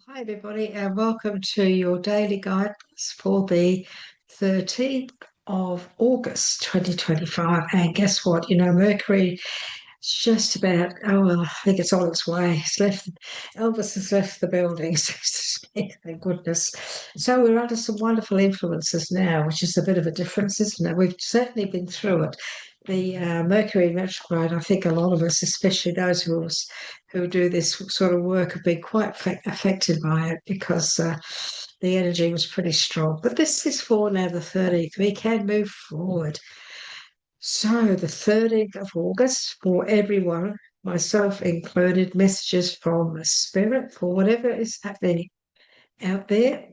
Hi, everybody, and welcome to your daily guidance for the 13th of August 2025. And guess what? Mercury is just about, oh, well, I think it's on its way. Elvis has left the building, so to speak, thank goodness. So we're under some wonderful influences now, which is a bit of a difference, isn't it? We've certainly been through it. The Mercury retrograde, I think a lot of us, especially those who do this sort of work, have been quite affected by it because the energy was pretty strong. But this is for now the 13th. We can move forward. So the 13th of August for everyone, myself included, messages from the spirit for whatever is happening out there.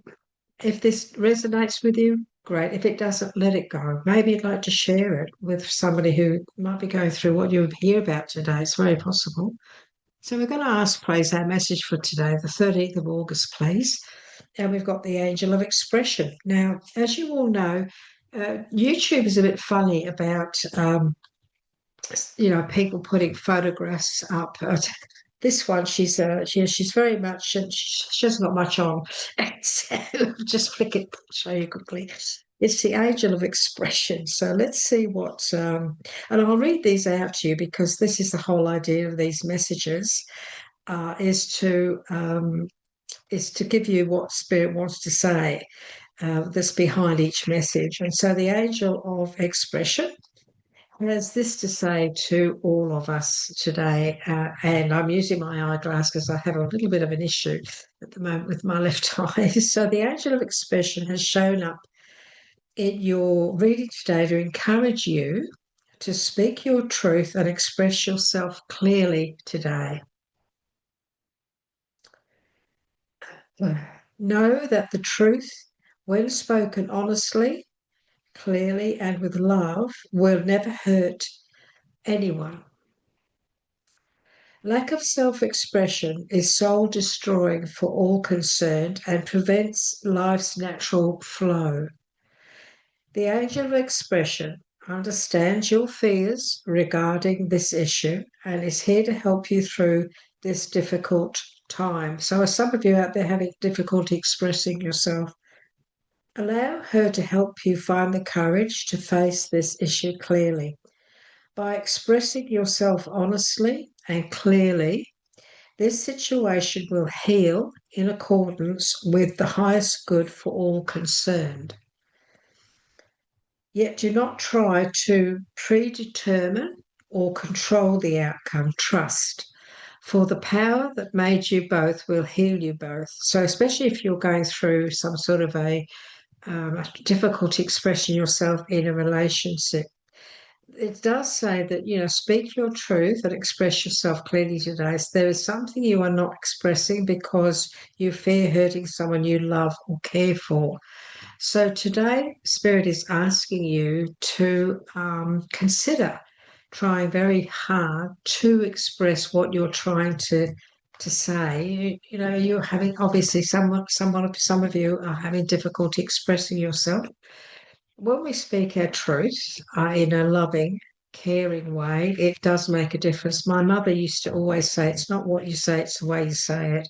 If this resonates with you, great. If it doesn't, let it go. Maybe you'd like to share it with somebody who might be going through what you hear about today. It's very possible. So we're going to ask, please, our message for today, the 13th of August, please. And we've got the Angel of Expression. Now, as you all know, YouTube is a bit funny about, people putting photographs up. This one, she's very much, she hasn't got much on. So just flick it, show you quickly. It's the Angel of Expression. So let's see and I'll read these out to you because this is the whole idea of these messages, uh, is to um, is to give you what Spirit wants to say, that's behind each message. And so the Angel of Expression has this to say to all of us today, and I'm using my eyeglass because I have a little bit of an issue at the moment with my left eye. So the Angel of Expression has shown up in your reading today to encourage you to speak your truth and express yourself clearly today. Know that the truth, when spoken honestly, clearly, and with love, will never hurt anyone. Lack of self expression is soul destroying for all concerned and prevents life's natural flow. The Angel of Expression understands your fears regarding this issue and is here to help you through this difficult time. So, some of you out there having difficulty expressing yourself, allow her to help you find the courage to face this issue clearly. By expressing yourself honestly and clearly, this situation will heal in accordance with the highest good for all concerned. Yet do not try to predetermine or control the outcome. Trust. For the power that made you both will heal you both. So, especially if you're going through some sort of a difficulty expressing yourself in a relationship, it does say that, speak your truth and express yourself clearly today. So there is something you are not expressing because you fear hurting someone you love or care for. So today, Spirit is asking you to consider trying very hard to express what you're trying to say. You're having, obviously, some of you are having difficulty expressing yourself. When we speak our truth in a loving, caring way, it does make a difference. My mother used to always say, it's not what you say, it's the way you say it.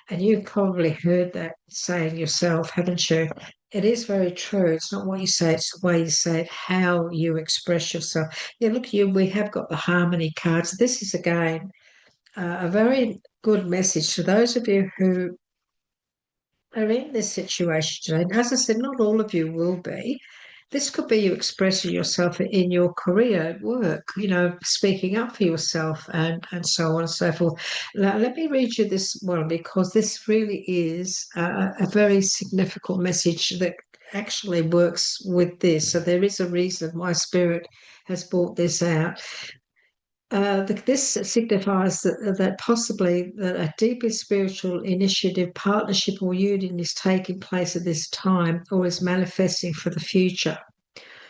And you've probably heard that saying yourself, haven't you? It is very true. It's not what you say, it's the way you say it, how you express yourself. Yeah, look, we have got the harmony cards. This is, again, a very good message to those of you who are in this situation today. And as I said, not all of you will be. This could be you expressing yourself in your career at work, speaking up for yourself and so on and so forth. Now, let me read you this one because this really is a very significant message that actually works with this. So there is a reason why Spirit has brought this out. This signifies that possibly that a deeper spiritual initiative, partnership, or union is taking place at this time or is manifesting for the future.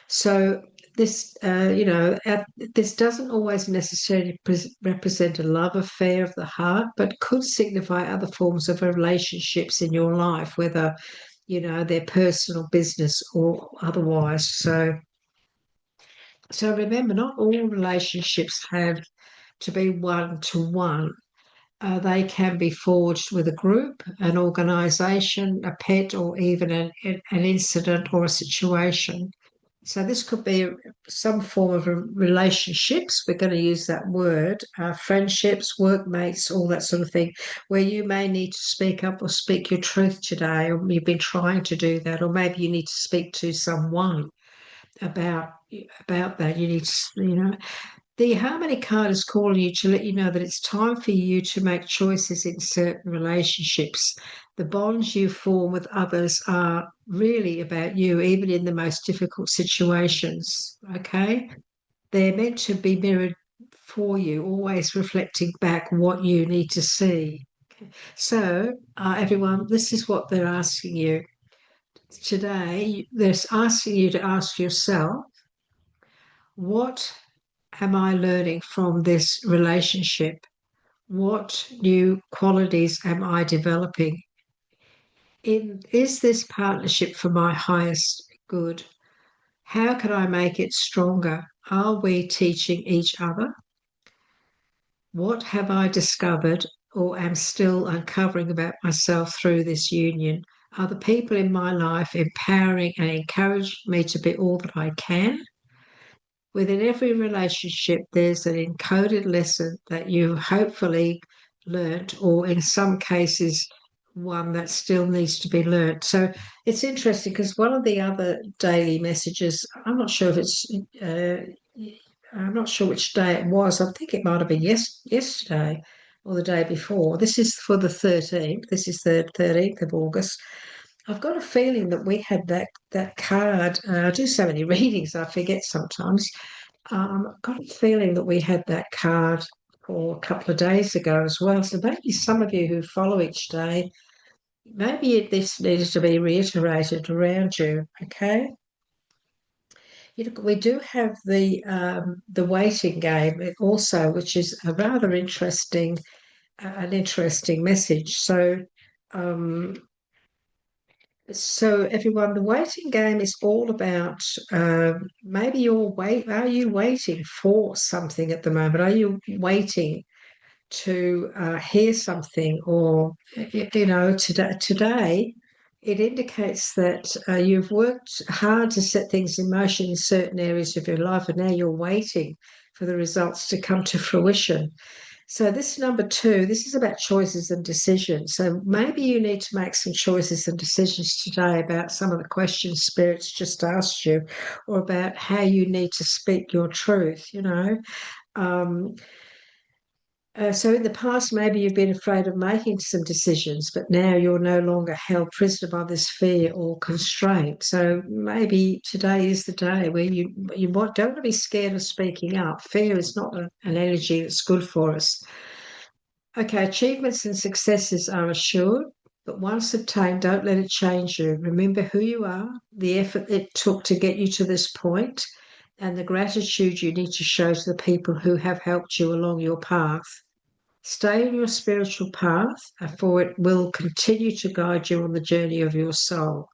So this, this doesn't always necessarily represent a love affair of the heart, but could signify other forms of relationships in your life, whether they're personal, business, or otherwise. So remember, not all relationships have to be one to one. They can be forged with a group, an organisation, a pet, or even an incident or a situation. So this could be some form of relationships. We're going to use that word, friendships, workmates, all that sort of thing, where you may need to speak up or speak your truth today, or you've been trying to do that, or maybe you need to speak to someone about that. You need to, the Harmony card is calling you to let you know that it's time for you to make choices in certain relationships. The bonds you form with others are really about you, even in the most difficult situations. Okay? They're meant to be mirrored for you, always reflecting back what you need to see. So, everyone, this is what they're asking you today. They're asking you to ask yourself, what am I learning from this relationship? What new qualities am I developing? Is this partnership for my highest good? How can I make it stronger? Are we teaching each other? What have I discovered or am still uncovering about myself through this union? Are the people in my life empowering and encouraging me to be all that I can? Within every relationship, there's an encoded lesson that you hopefully learnt, or in some cases, one that still needs to be learnt. So it's interesting because one of the other daily messages, I'm not sure which day it was. I think it might have been yesterday or the day before. This is for the 13th. This is the 13th of August. I've got a feeling that we had that card. I do so many readings, I forget sometimes. I've got a feeling that we had that card for a couple of days ago as well. So maybe some of you who follow each day, maybe this needs to be reiterated around you. Okay. We do have the waiting game also, which is a rather interesting an interesting message. Um, so everyone, the waiting game is all about maybe are you waiting for something at the moment? Are you waiting to hear something, or today it indicates that you've worked hard to set things in motion in certain areas of your life, and now you're waiting for the results to come to fruition. So this number 2, this is about choices and decisions. So maybe you need to make some choices and decisions today about some of the questions Spirit's just asked you, or about how you need to speak your truth, Um, so in the past, maybe you've been afraid of making some decisions, but now you're no longer held prisoner by this fear or constraint. So maybe today is the day where you don't want to be scared of speaking up. Fear is not an energy that's good for us. Okay, achievements and successes are assured, but once obtained, don't let it change you. Remember who you are, the effort it took to get you to this point, and the gratitude you need to show to the people who have helped you along your path. Stay on your spiritual path, for it will continue to guide you on the journey of your soul.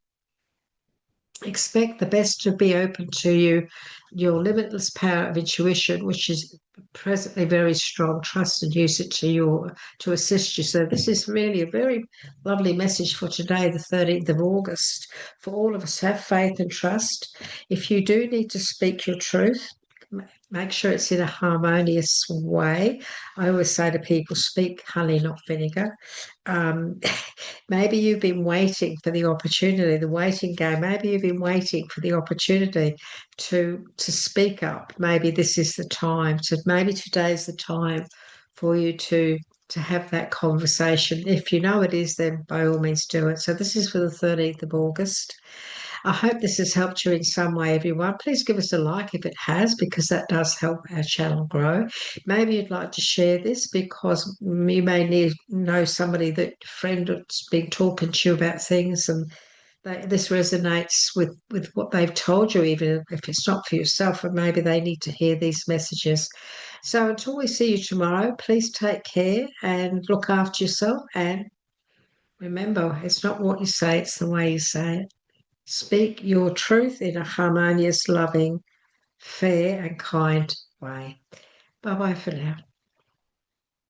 Expect the best to be open to you, your limitless power of intuition, which is presently very strong. Trust and use it to assist you. So this is really a very lovely message for today, the 13th of August. For all of us, have faith and trust. If you do need to speak your truth, make sure it's in a harmonious way. I always say to people, speak honey, not vinegar. Um, maybe you've been waiting for the opportunity, the waiting game. Maybe you've been waiting for the opportunity to speak up. Maybe this is the time. So maybe today's the time for you to have that conversation. If you know it is, then by all means do it. So this is for the 13th of August. I hope this has helped you in some way, everyone. Please give us a like if it has, because that does help our channel grow. Maybe you'd like to share this because you may know somebody, that friend that's been talking to you about things, and this resonates with what they've told you, even if it's not for yourself, and maybe they need to hear these messages. So until we see you tomorrow, please take care and look after yourself. And remember, it's not what you say, it's the way you say it. Speak your truth in a harmonious, loving, fair, and kind way. Bye bye for now.